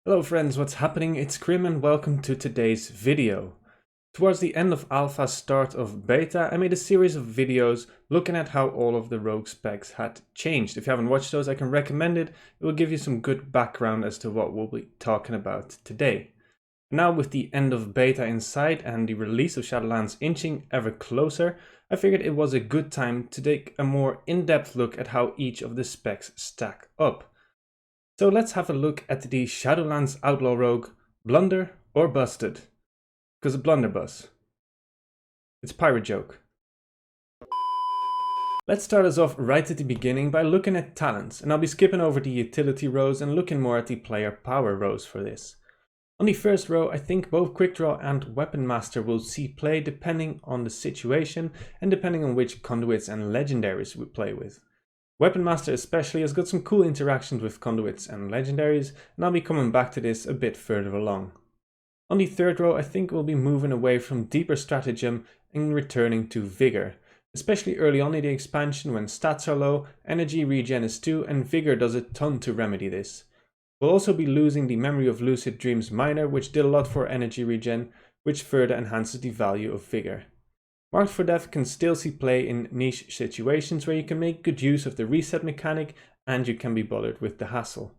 Hello friends, what's happening? It's Crim and welcome to today's video. Towards the end of Alpha, start of Beta, I made a series of videos looking at how all of the rogue specs had changed. If you haven't watched those, I can recommend it. It will give you some good background as to what we'll be talking about today. Now with the end of Beta in sight and the release of Shadowlands inching ever closer, I figured it was a good time to take a more in-depth look at how each of the specs stack up. So let's have a look at the Shadowlands Outlaw Rogue, Blunder or Busted. Because a blunderbuss. It's pirate joke. Let's start us off right at the beginning by looking at talents, and I'll be skipping over the utility rows and looking more at the player power rows for this. On the first row, I think both Quick Draw and Weapon Master will see play depending on the situation and depending on which Conduits and Legendaries we play with. Weapon Master especially has got some cool interactions with Conduits and Legendaries, and I'll be coming back to this a bit further along. On the third row, I think we'll be moving away from deeper stratagem and returning to Vigor, especially early on in the expansion when stats are low, energy regen is 2 and Vigor does a ton to remedy this. We'll also be losing the Memory of Lucid Dreams Minor, which did a lot for energy regen, which further enhances the value of Vigor. Marked for Death can still see play in niche situations where you can make good use of the reset mechanic and you can be bothered with the hassle.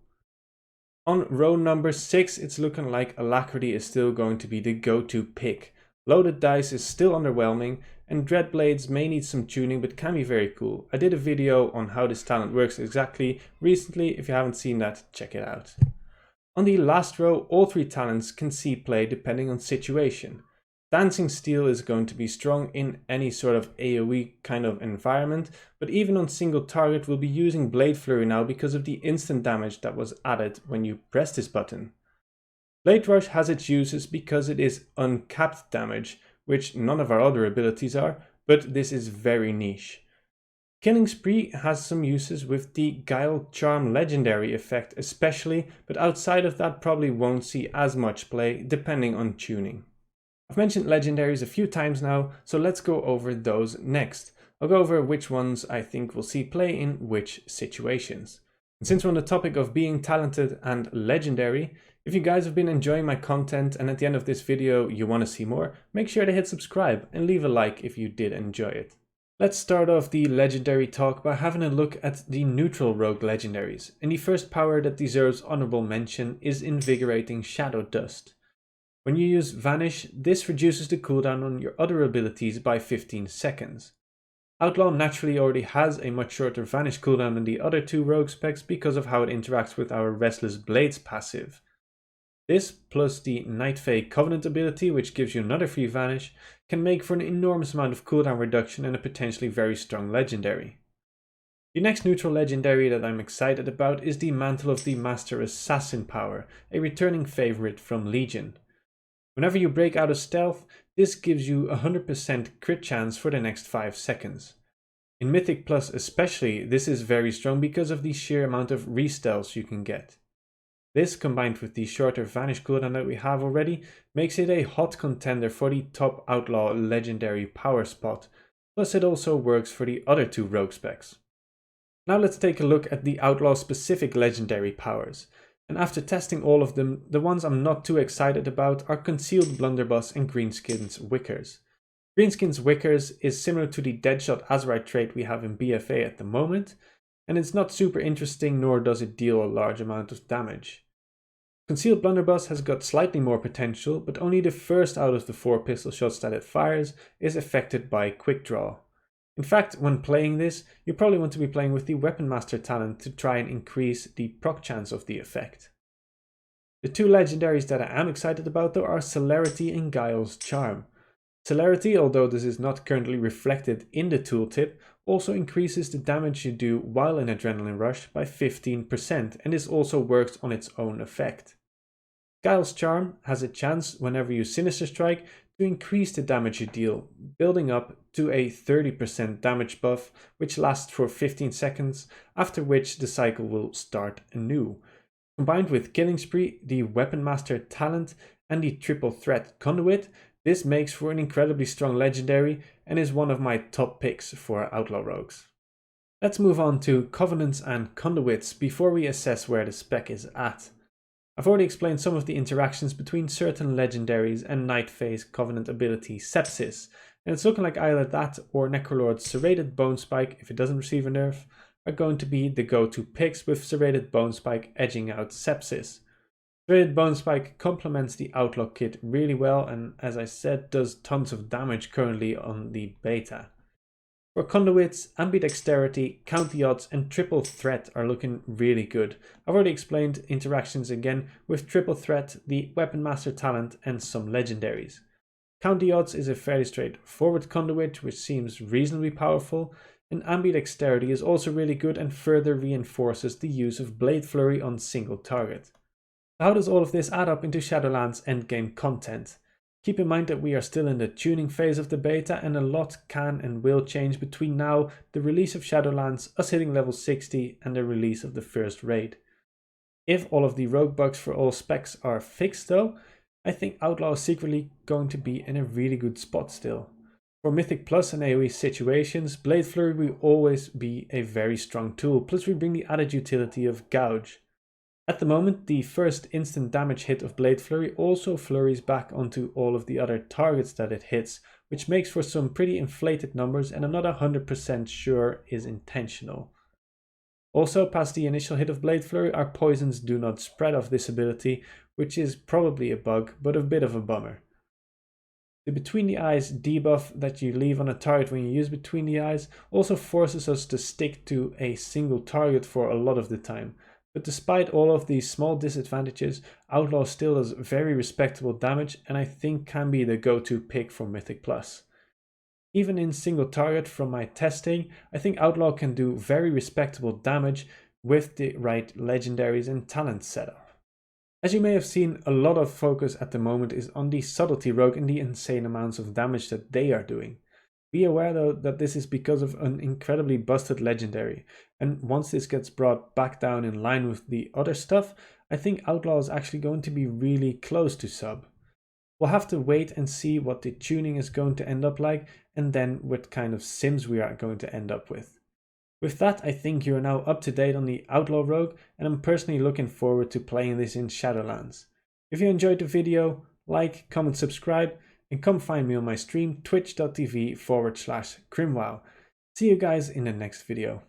On row number 6, it's looking like Alacrity is still going to be the go-to pick. Loaded Dice is still underwhelming and Dreadblades may need some tuning but can be very cool. I did a video on how this talent works exactly recently. If you haven't seen that, check it out. On the last row, all 3 talents can see play depending on situation. Dancing Steel is going to be strong in any sort of AoE kind of environment, but even on single target we'll be using Blade Flurry now because of the instant damage that was added when you press this button. Blade Rush has its uses because it is uncapped damage, which none of our other abilities are, but this is very niche. Killing Spree has some uses with the Guile Charm legendary effect especially, but outside of that probably won't see as much play depending on tuning. I've mentioned Legendaries a few times now, so let's go over those next. I'll go over which ones I think will see play in which situations. And since we're on the topic of being talented and legendary, if you guys have been enjoying my content and at the end of this video you want to see more, make sure to hit subscribe and leave a like if you did enjoy it. Let's start off the legendary talk by having a look at the neutral rogue legendaries, and the first power that deserves honorable mention is Invigorating Shadow Dust. When you use Vanish, this reduces the cooldown on your other abilities by 15 seconds. Outlaw naturally already has a much shorter Vanish cooldown than the other 2 rogue specs because of how it interacts with our Restless Blades passive. This, plus the Night Fae Covenant ability, which gives you another free Vanish, can make for an enormous amount of cooldown reduction and a potentially very strong legendary. The next neutral legendary that I'm excited about is the Mantle of the Master Assassin power, a returning favorite from Legion. Whenever you break out of stealth, this gives you a 100% crit chance for the next 5 seconds. In Mythic Plus especially, this is very strong because of the sheer amount of re-stealths you can get. This, combined with the shorter Vanish cooldown that we have already, makes it a hot contender for the top Outlaw legendary power spot, plus it also works for the other 2 rogue specs. Now let's take a look at the Outlaw specific legendary powers. And after testing all of them, the ones I'm not too excited about are Concealed Blunderbuss and Greenskin's Wickers. Greenskin's Wickers is similar to the Deadshot Azurite trait we have in BFA at the moment, and it's not super interesting nor does it deal a large amount of damage. Concealed Blunderbuss has got slightly more potential, but only the first out of the 4 pistol shots that it fires is affected by Quick Draw. In fact, when playing this, you probably want to be playing with the Weapon Master talent to try and increase the proc chance of the effect. The 2 legendaries that I am excited about though are Celerity and Guile's Charm. Celerity, although this is not currently reflected in the tooltip, also increases the damage you do while in Adrenaline Rush by 15%, and this also works on its own effect. Guile's Charm has a chance whenever you Sinister Strike to increase the damage you deal, building up to a 30% damage buff which lasts for 15 seconds, after which the cycle will start anew. Combined with Killing Spree, the Weapon Master talent and the triple threat Conduit, this makes for an incredibly strong legendary and is one of my top picks for Outlaw Rogues. Let's move on to Covenants and Conduits before we assess where the spec is at. I've already explained some of the interactions between certain legendaries and Night Phase Covenant ability Sepsis, and it's looking like either that or Necrolord's Serrated Bone Spike, if it doesn't receive a nerf, are going to be the go-to picks, with Serrated Bone Spike edging out Sepsis. Serrated Bone Spike complements the Outlaw kit really well, and as I said, does tons of damage currently on the beta. For Conduits, Ambidexterity, County Odds and Triple Threat are looking really good. I've already explained interactions again with Triple Threat, the Weapon Master talent and some Legendaries. County Odds is a fairly straightforward Conduit which seems reasonably powerful, and Ambidexterity is also really good and further reinforces the use of Blade Flurry on single target. How does all of this add up into Shadowlands endgame content? Keep in mind that we are still in the tuning phase of the beta and a lot can and will change between now, the release of Shadowlands, us hitting level 60 and the release of the first raid. If all of the rogue bugs for all specs are fixed though, I think Outlaw is secretly going to be in a really good spot still. For Mythic Plus and AoE situations, Blade Flurry will always be a very strong tool, plus we bring the added utility of Gouge. At the moment, the first instant damage hit of Blade Flurry also flurries back onto all of the other targets that it hits, which makes for some pretty inflated numbers and I'm not 100% sure is intentional. Also, past the initial hit of Blade Flurry, our poisons do not spread off this ability, which is probably a bug, but a bit of a bummer. The Between the Eyes debuff that you leave on a target when you use Between the Eyes also forces us to stick to a single target for a lot of the time. But despite all of these small disadvantages, Outlaw still does very respectable damage and I think can be the go-to pick for Mythic Plus. Even in single target from my testing, I think Outlaw can do very respectable damage with the right legendaries and talent setup. As you may have seen, a lot of focus at the moment is on the Subtlety Rogue and the insane amounts of damage that they are doing. Be aware though that this is because of an incredibly busted legendary, and once this gets brought back down in line with the other stuff, I think Outlaw is actually going to be really close to sub. We'll have to wait and see what the tuning is going to end up like, and then what kind of sims we are going to end up with. With that, I think you are now up to date on the Outlaw Rogue, and I'm personally looking forward to playing this in Shadowlands. If you enjoyed the video, like, comment, subscribe, and come find me on my stream twitch.tv/CrimWow. See you guys in the next video.